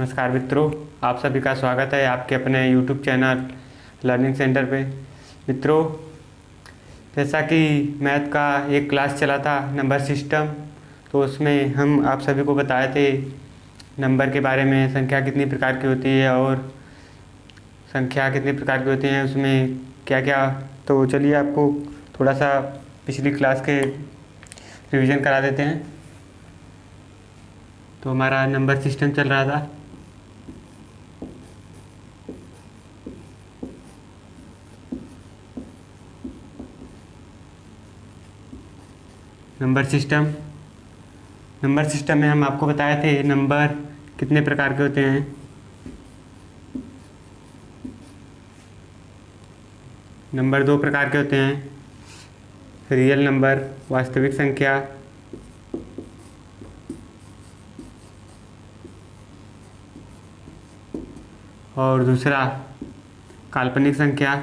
नमस्कार मित्रों, आप सभी का स्वागत है आपके अपने YouTube चैनल लर्निंग सेंटर पे। मित्रों, जैसा कि मैथ का एक क्लास चला था नंबर सिस्टम, तो उसमें हम आप सभी को बताए थे नंबर के बारे में, संख्या कितनी प्रकार की होती है और संख्या कितनी प्रकार की होती हैं, उसमें क्या क्या। तो चलिए आपको थोड़ा सा पिछली क्लास के रिवीजन करा देते हैं। तो हमारा नंबर सिस्टम चल रहा था। नंबर सिस्टम में हम आपको बताए थे नंबर कितने प्रकार के होते हैं। नंबर दो प्रकार के होते हैं, रियल नंबर वास्तविक संख्या और दूसरा काल्पनिक संख्या।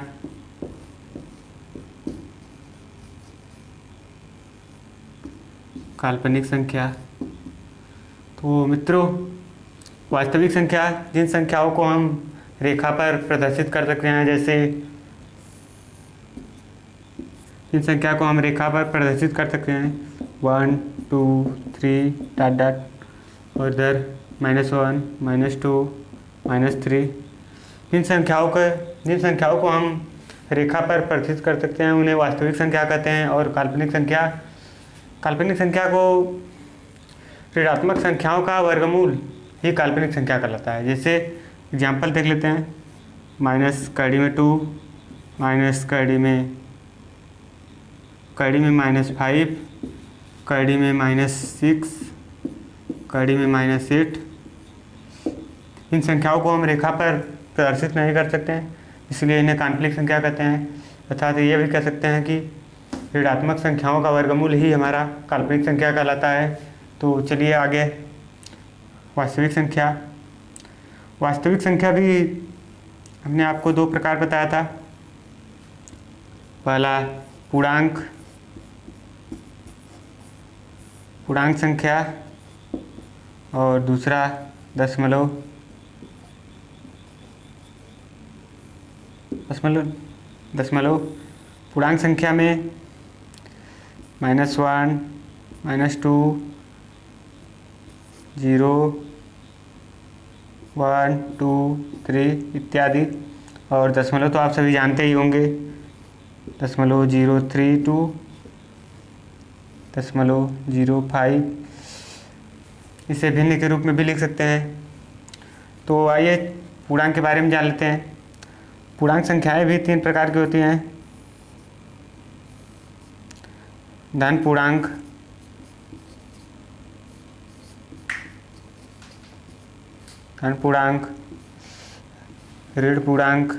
तो मित्रों, वास्तविक संख्या जिन संख्याओं को हम रेखा पर प्रदर्शित कर सकते हैं, जैसे जिन संख्या को हम रेखा पर प्रदर्शित कर सकते हैं 1 2 3 डॉट डॉट और इधर -1 -2 -3, जिन संख्याओं को हम रेखा पर प्रदर्शित कर सकते हैं उन्हें वास्तविक संख्या कहते हैं। और काल्पनिक संख्या को ऋणात्मक संख्याओं का वर्गमूल ही काल्पनिक संख्या कहलाता है। जैसे एग्जाम्पल देख लेते हैं, -2 माइनस कड़ी में -5 कड़ी में -6 कड़ी में -8। इन संख्याओं को हम रेखा पर प्रदर्शित नहीं कर सकते हैं, इसलिए इन्हें काल्पनिक संख्या कहते हैं। अर्थात ये भी कह सकते हैं कि ऋणात्मक संख्याओं का वर्गमूल ही हमारा काल्पनिक संख्या कहलाता है। तो चलिए आगे, वास्तविक संख्या भी हमने आपको दो प्रकार बताया था। पहला पूर्णांक संख्या और दूसरा दशमलव पूर्णांक संख्या में -1 -2 0 1 2 3 इत्यादि। और दशमलव तो आप सभी जानते ही होंगे, 0.032 0.05, इसे भिन्न के रूप में भी लिख सकते हैं। तो आइए पूर्णांक के बारे में जान लेते हैं। पूर्णांक संख्याएं भी तीन प्रकार की होती हैं, धन पूर्णांक, ऋण पूर्णांक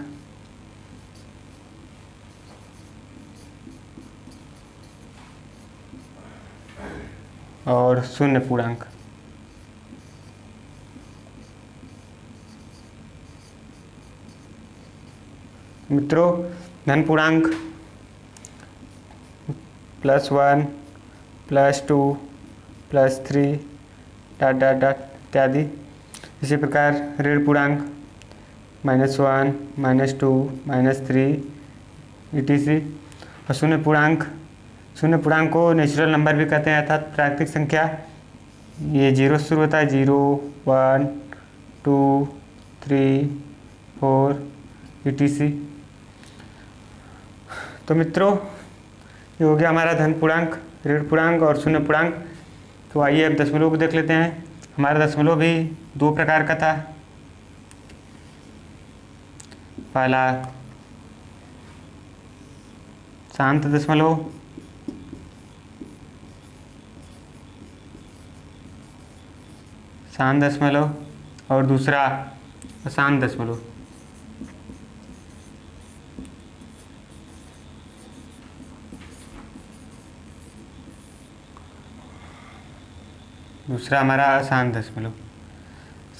और शून्य पूर्णांक। मित्रों, धन पूर्णांक +1 +2 +3 डॉट डॉट डॉट इत्यादि। इसी प्रकार ऋण पूर्णांक -1 -2 -3 etc। और शून्य पूर्णांक को नेचुरल नंबर भी कहते हैं, अर्थात प्राकृतिक संख्या। ये 0 से शुरू होता है, 0 1 2 3 4 etc। तो मित्रों, ये हो गया हमारा धन पूर्णांक, ऋण पूर्णांक और शून्य पूर्णांक। तो आइए अब दशमलव को देख लेते हैं। हमारा दशमलव भी दो प्रकार का था। पहला शांत दशमलव और दूसरा अशांत दशमलव। दूसरा हमारा अशांत दशमलव।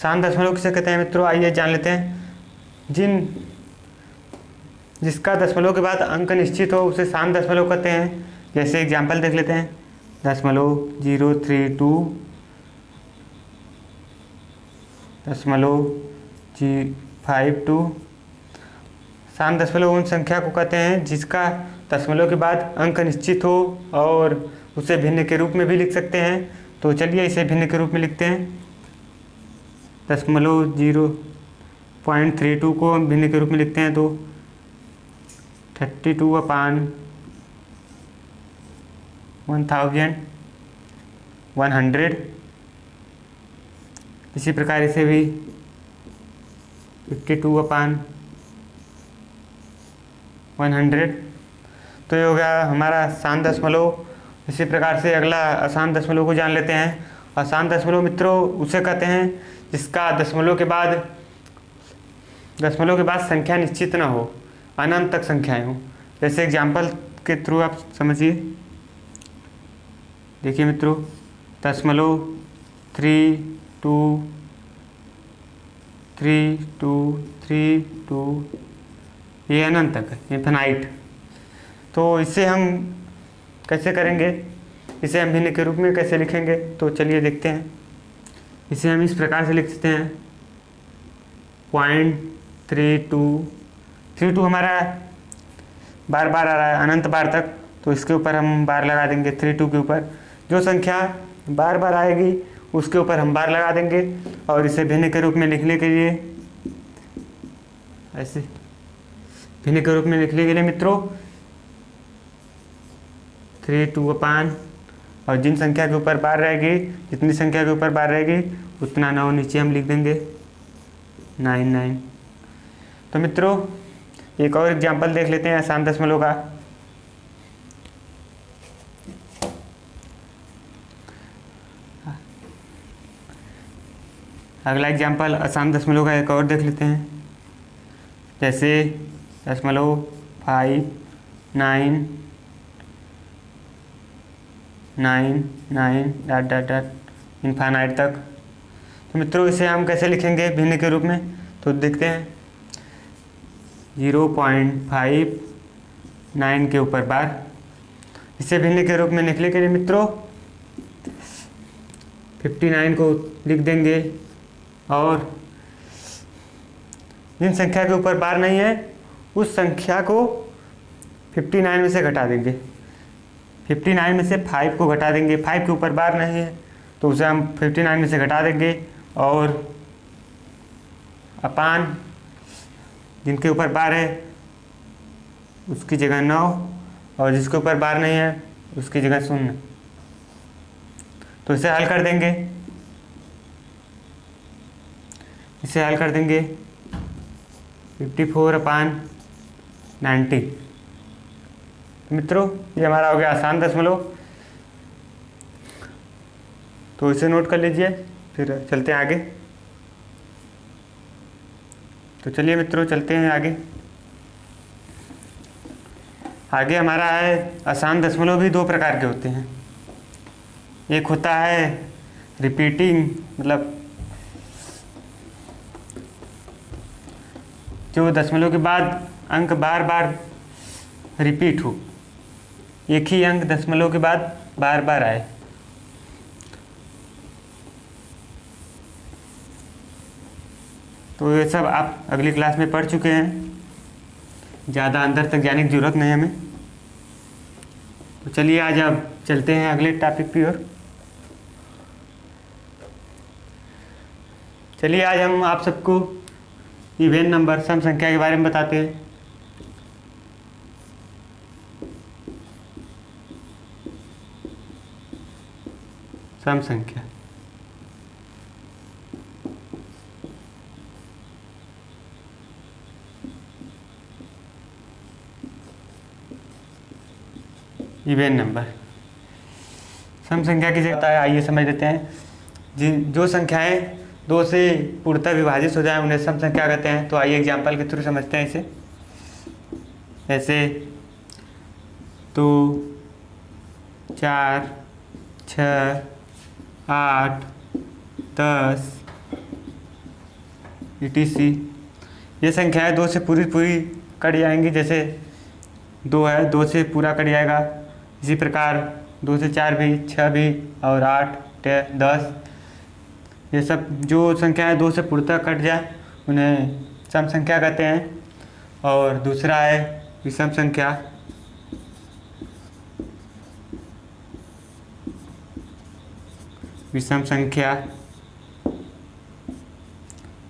शांत दशमलव किसे कहते हैं मित्रों, आइए जान लेते हैं। जिसका दशमलव के बाद अंक निश्चित हो उसे शांत दशमलव कहते हैं। जैसे एग्जाम्पल देख लेते हैं, 0.032 .052। शांत दशमलव उन संख्या को कहते हैं जिसका दशमलव के बाद अंक निश्चित हो और उसे भिन्न के रूप में भी लिख सकते हैं। तो चलिए इसे भिन्न के रूप में लिखते हैं। 0.32 को हम भिन्न के रूप में लिखते हैं तो 32/1100। इसी प्रकार इसे भी 52/100। तो ये हो गया हमारा शांत दशमलव। इसी प्रकार से अगला अशांत दशमलव को जान लेते हैं। अशांत दशमलव मित्रों उसे कहते हैं जिसका दशमलव के बाद संख्या निश्चित ना हो, अनंत तक संख्याएं हो। जैसे एग्जाम्पल के थ्रू आप समझिए। देखिए मित्रों, 0.323232 ये अनंत तक है, इन्फिनाइट। तो इसे हम कैसे करेंगे, इसे हम भिन्न के रूप में कैसे लिखेंगे, तो चलिए देखते हैं। इसे हम इस प्रकार से लिख सकते हैं 0.3232 हमारा बार बार आ रहा है अनंत बार तक, तो इसके ऊपर हम बार लगा देंगे। 32 के ऊपर जो संख्या बार बार आएगी उसके ऊपर हम बार लगा देंगे। और इसे भिन्न के रूप में लिखने के लिए ऐसे भिन्न के रूप में लिखने के लिए मित्रों 32 और जिन संख्या के ऊपर बार रहेगी, जितनी संख्या के ऊपर बार रहेगी उतना 9 नीचे हम लिख देंगे 99। तो मित्रों एक और एग्जाम्पल देख लेते हैं अशांत दशमलव का। अगला एग्जाम्पल अशांत दशमलव का एक और देख लेते हैं। जैसे 0.599 इन्फानाइट तक। तो मित्रों इसे हम कैसे लिखेंगे भिन्न के रूप में, तो देखते हैं। 0.59 के ऊपर बार, इसे भिन्न के रूप में लिखने के लिए मित्रों 59 को लिख देंगे और जिन संख्या के ऊपर बार नहीं है उस संख्या को 59 में से घटा देंगे। 59 में से 5 को घटा देंगे। 5 के ऊपर बार नहीं है तो उसे हम 59 में से घटा देंगे और अपान जिनके ऊपर बार है उसकी जगह 9 और जिसके ऊपर बार नहीं है उसकी जगह 0। तो इसे हल कर देंगे। इसे हल कर देंगे 54/90। मित्रों ये हमारा हो गया आसान दशमलव। तो इसे नोट कर लीजिए, फिर चलते हैं आगे। तो चलिए मित्रों चलते हैं आगे। आगे हमारा है आसान दशमलव भी दो प्रकार के होते हैं। एक होता है रिपीटिंग, मतलब जो दशमलव के बाद अंक बार बार रिपीट हो, एक ही अंक दशमलव के बाद बार बार आए। तो ये सब आप अगली क्लास में पढ़ चुके हैं, ज़्यादा अंदर तक जाने की जरूरत नहीं हमें। तो चलिए आज अब चलते हैं अगले टॉपिक की ओर। चलिए आज हम आप सबको इवेन नंबर सम संख्या के बारे में बताते हैं। सम संख्या इवेन नंबर सम संख्या की जगह है, आइए समझ लेते हैं। जो संख्याएं 2 से पूर्णतः विभाजित हो जाए उन्हें सम संख्या कहते हैं। तो आइए एग्जाम्पल के थ्रू समझते हैं इसे। जैसे 2 4 6 8 10 etc। ये संख्याएं 2 से पूरी कट जाएंगी। जैसे 2 है, 2 से पूरा कट जाएगा। इसी प्रकार 2 से 4 भी, 6 भी और 8 10 ये सब जो संख्याएं 2 से पूर्णतः कट जाए उन्हें सम संख्या कहते हैं। और दूसरा है विषम संख्या। विषम संख्या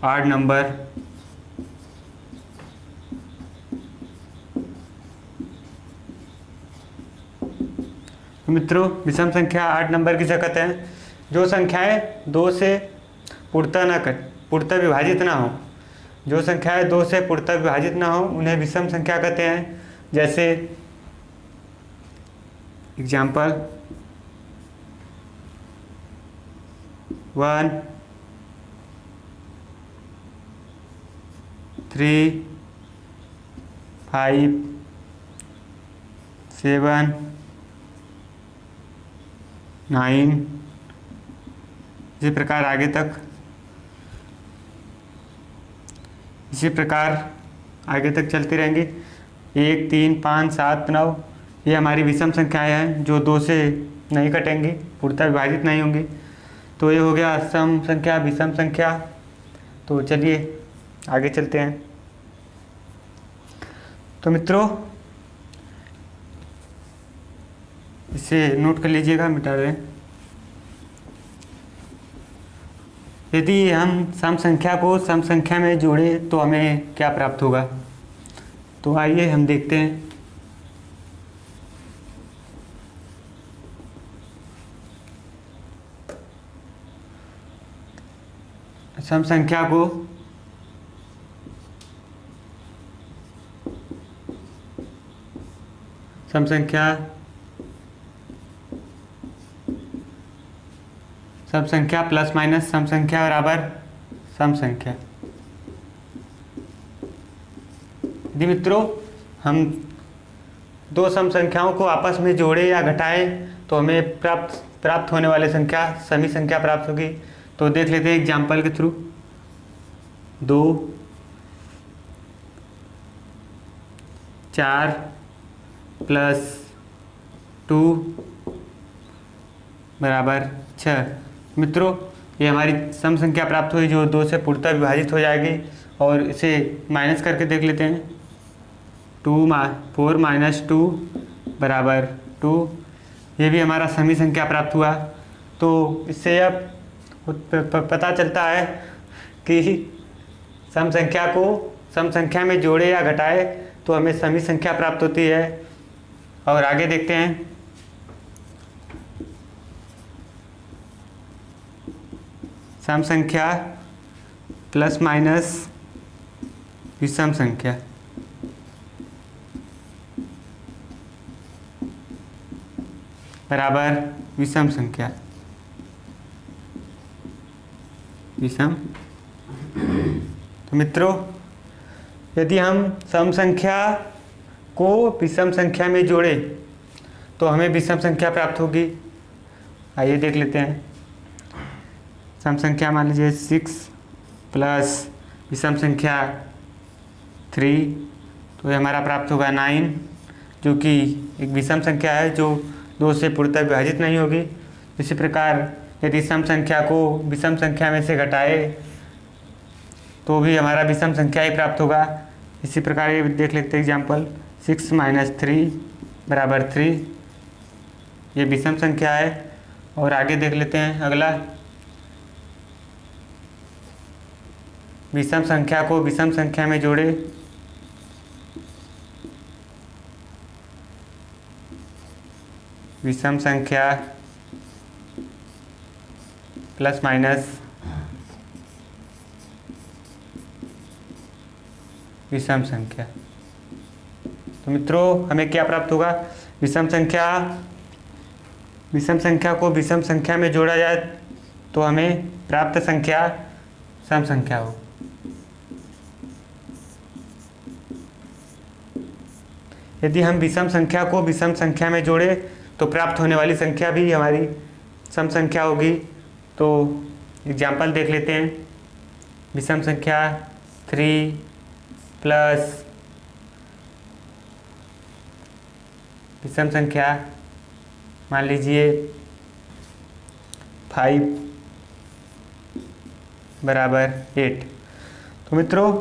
ऑड नंबर तो मित्रों, विषम संख्या 8 नंबर किसे कहते हैं? जो संख्याएं 2 से पूर्णतः विभाजित ना हो, जो संख्याएं 2 से पूर्णतः विभाजित ना हो उन्हें विषम संख्या कहते हैं। जैसे एग्जाम्पल 1 3 5 7 9, इसी प्रकार आगे तक, इसी प्रकार आगे तक चलती रहेंगी। 1 3 5 7 9 ये हमारी विषम संख्याएं हैं जो 2 से नहीं कटेंगी, पूर्णतः विभाजित नहीं होंगी। तो ये हो गया सम संख्या, विषम संख्या। तो चलिए आगे चलते हैं। तो मित्रों, इसे नोट कर लीजिएगा, मिटा दें। यदि हम सम संख्या को सम संख्या में जोड़ें तो हमें क्या प्राप्त होगा? तो आइए हम देखते हैं। सम संख्या को सम संख्या प्लस माइनस सम संख्या बराबर सम संख्या। यदि मित्रों हम दो सम संख्याओं को आपस में जोड़े या घटाएं तो हमें प्राप्त होने वाली संख्या समी संख्या प्राप्त होगी। तो देख लेते हैं एग्जाम्पल के थ्रू। 2 4 + 2 बराबर 6। मित्रों, ये हमारी सम संख्या प्राप्त हुई जो 2 से पूर्णतः विभाजित हो जाएगी। और इसे माइनस करके देख लेते हैं। 4 - 2 बराबर 2। ये भी हमारा समी संख्या प्राप्त हुआ। तो इससे अब पता चलता है कि सम संख्या को सम संख्या में जोड़े या घटाए तो हमें समी संख्या प्राप्त होती है। और आगे देखते हैं। सम संख्या प्लस माइनस विषम संख्या। बराबर विषम संख्या। विषम। तो मित्रों, यदि हम सम संख्या को विषम संख्या में जोड़े तो हमें विषम संख्या प्राप्त होगी। आइए देख लेते हैं। सम संख्या मान लीजिए 6 प्लस विषम संख्या 3, तो ये हमारा प्राप्त होगा 9, जो कि एक विषम संख्या है जो 2 से पूर्णतः विभाजित नहीं होगी। इसी प्रकार यदि सम संख्या को विषम संख्या में से घटाए तो भी हमारा विषम संख्या ही प्राप्त होगा। इसी प्रकार ये देख लेते हैं एग्जाम्पल। 6 - 3 बराबर 3, ये विषम संख्या है। और आगे देख लेते हैं अगला। विषम संख्या को विषम संख्या में जोड़े विषम संख्या प्लस माइनस विषम संख्या। तो मित्रों, हमें क्या प्राप्त होगा? विषम संख्या को विषम संख्या में जोड़ा जाए तो हमें प्राप्त संख्या सम संख्या हो। यदि हम विषम संख्या को विषम संख्या में जोड़े तो प्राप्त होने वाली संख्या भी हमारी सम संख्या होगी। तो एग्जाम्पल देख लेते हैं। विषम संख्या 3 प्लस विषम संख्या मान लीजिए 5 बराबर 8। तो मित्रों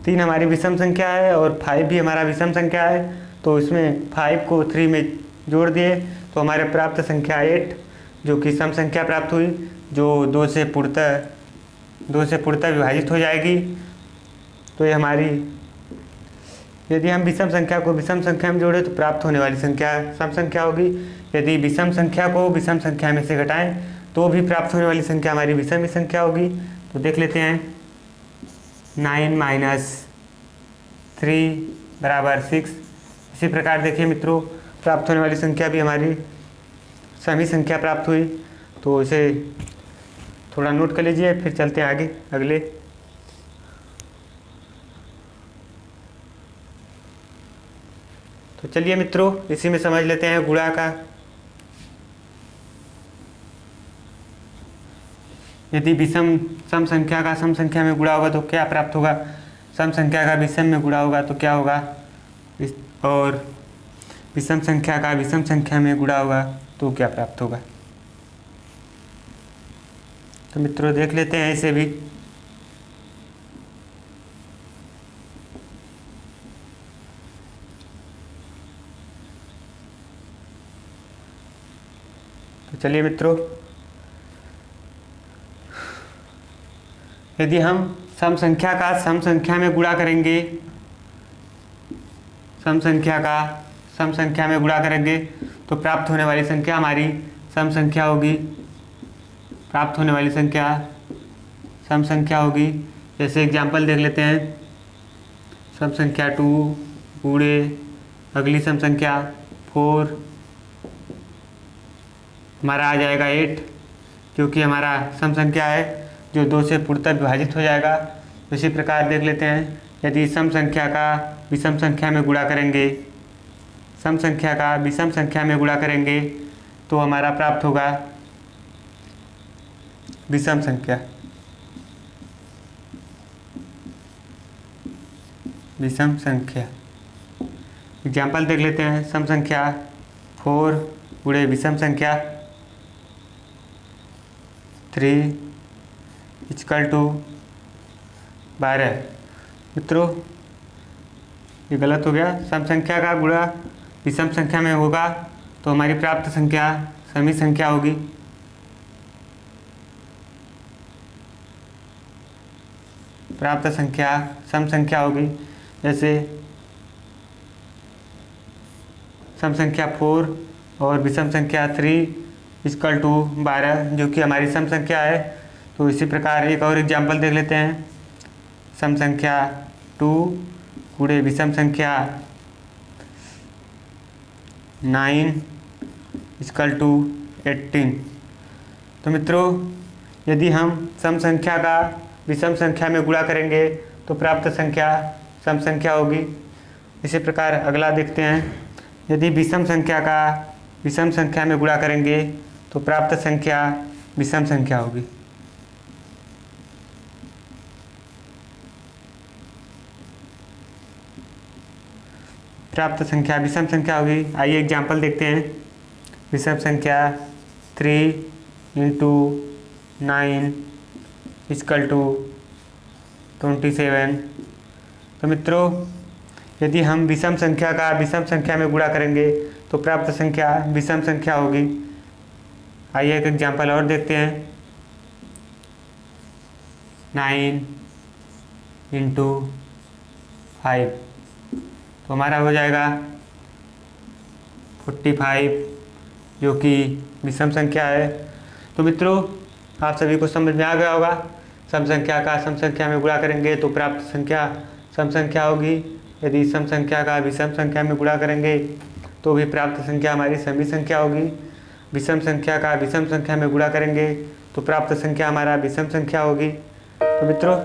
3 हमारी विषम संख्या है और 5 भी हमारा विषम संख्या है, तो इसमें 5 को 3 में जोड़ दिए तो हमारे प्राप्त संख्या 8 जो कि सम संख्या प्राप्त हुई, जो 2 से पूर्णतः विभाजित हो जाएगी। तो ये हमारी, यदि हम विषम संख्या को विषम संख्या में जोड़ें तो प्राप्त होने वाली संख्या सम संख्या होगी। यदि विषम संख्या को विषम संख्या में से घटाएं तो भी प्राप्त होने वाली संख्या हमारी विषम ही संख्या होगी। तो देख लेते हैं, 9 - 3 बराबर 6। इसी प्रकार देखिए मित्रों, प्राप्त होने वाली संख्या भी हमारी समी संख्या प्राप्त हुई। तो इसे थोड़ा नोट कर लीजिए, फिर चलते हैं आगे अगले। तो चलिए मित्रों इसी में समझ लेते हैं गुणा का। यदि विषम सम संख्या का सम संख्या में गुणा होगा तो क्या प्राप्त होगा, सम संख्या का विषम में गुणा होगा तो क्या होगा, और विषम संख्या का विषम संख्या में गुणा होगा तो क्या प्राप्त होगा। तो मित्रों देख लेते हैं इसे भी। तो चलिए मित्रों, यदि हम सम संख्या का सम संख्या में गुणा करेंगे, सम संख्या का सम संख्या में गुणा करेंगे तो प्राप्त होने वाली संख्या हमारी सम संख्या होगी। प्राप्त होने वाली संख्या सम संख्या होगी। जैसे एग्जांपल देख लेते हैं, सम संख्या 2 गुणे अगली सम संख्या 4 हमारा आ जाएगा 8, क्योंकि हमारा सम संख्या है जो 2 से पूर्णतः विभाजित हो जाएगा। इसी प्रकार देख लेते हैं, यदि सम संख्या का विषम संख्या में गुणा करेंगे, सम संख्या का विषम संख्या में गुणा करेंगे तो हमारा प्राप्त होगा विषम संख्या। विषम संख्या एग्जाम्पल देख लेते हैं, सम संख्या 4 गुणे विषम संख्या 3 = 12। मित्रों ये गलत हो गया, सम संख्या का गुणा विषम संख्या में होगा तो हमारी प्राप्त संख्या समी संख्या होगी। प्राप्त संख्या सम संख्या होगी। जैसे सम संख्या 4 और विषम संख्या 3 = 12 जो कि हमारी सम संख्या है। तो इसी प्रकार एक और एग्जाम्पल देख लेते हैं, सम संख्या 2 गुणे विषम संख्या 9 = 18। तो मित्रों यदि हम सम संख्या का विषम संख्या में गुणा करेंगे तो प्राप्त संख्या सम संख्या होगी। इसी प्रकार अगला देखते हैं, यदि विषम संख्या का विषम संख्या में गुणा करेंगे तो प्राप्त संख्या विषम संख्या होगी। प्राप्त संख्या विषम संख्या होगी। आइए एग्जाम्पल देखते हैं, विषम संख्या 3 × 9 = 27। तो मित्रों यदि हम विषम संख्या का विषम संख्या में गुणा करेंगे तो प्राप्त संख्या विषम संख्या होगी। आइए एक एग्जाम्पल और देखते हैं, 9 × 5 तो हमारा हो जाएगा 45 जो कि विषम संख्या है। तो मित्रों आप सभी को समझ में आ गया होगा, सम संख्या का सम संख्या में गुणा करेंगे तो प्राप्त संख्या सम संख्या होगी। यदि सम संख्या का विषम संख्या में गुणा करेंगे तो भी प्राप्त संख्या हमारी समी संख्या होगी। विषम संख्या का विषम संख्या में गुणा करेंगे तो प्राप्त संख्या हमारा विषम संख्या होगी। तो मित्रों